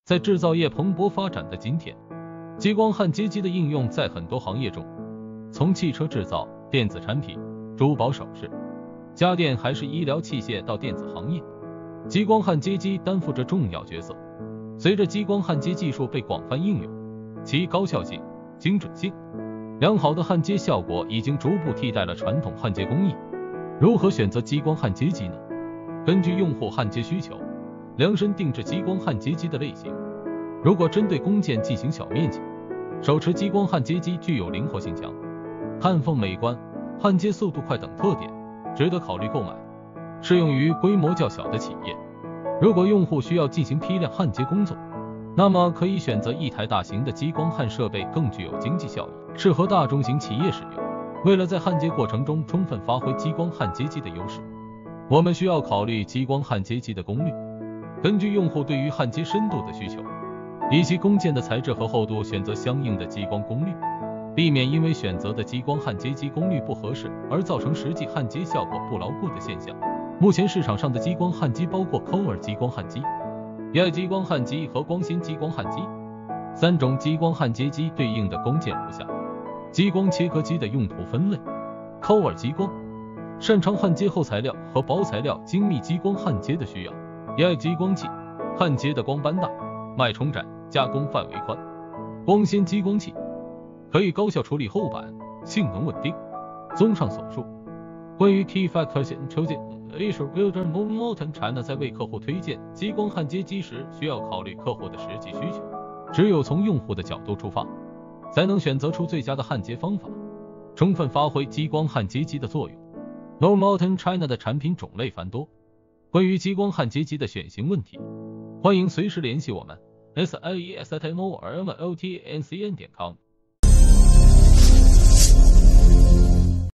在制造业蓬勃发展的今天，激光焊接机的应用在很多行业中，从汽车制造、电子产品、珠宝首饰、家电还是医疗器械到电子行业，激光焊接机担负着重要角色。随着激光焊接技术被广泛应用，其高效性、精准性、良好的焊接效果已经逐步替代了传统焊接工艺。如何选择激光焊接机呢？根据用户焊接需求，量身定制激光焊接机的类型。如果针对工件进行小面积，手持激光焊接机具有灵活性强、焊缝美观、焊接速度快等特点，值得考虑购买。适用于规模较小的企业。如果用户需要进行批量焊接工作，那么可以选择一台大型的激光焊设备，更具有经济效益，适合大中型企业使用。为了在焊接过程中充分发挥激光焊接机的优势，我们需要考虑激光焊接机的功率。根据用户对于焊接深度的需求，以及工件的材质和厚度，选择相应的激光功率，避免因为选择的激光焊接机功率不合适而造成实际焊接效果不牢固的现象。目前市场上的激光焊机包括 Cover 激光焊机、AI 激光焊机和光纤激光焊机。三种激光焊接机对应的工件如下：激光切割机的用途分类。 Cover 激光擅长焊接厚材料和薄材料精密激光焊接的需要。AI 激光器焊接的光斑大，脉冲窄，加工范围宽。光纤激光器可以高效处理厚板，性能稳定。综上所述，关于 Key Factors Choosing Asia Builder Norton China 在为客户推荐激光焊接机时，需要考虑客户的实际需求。只有从用户的角度出发，才能选择出最佳的焊接方法，充分发挥激光焊接机的作用。Norton China 的产品种类繁多，关于激光焊接机的选型问题，欢迎随时联系我们。SIESTMORMLTNCN.com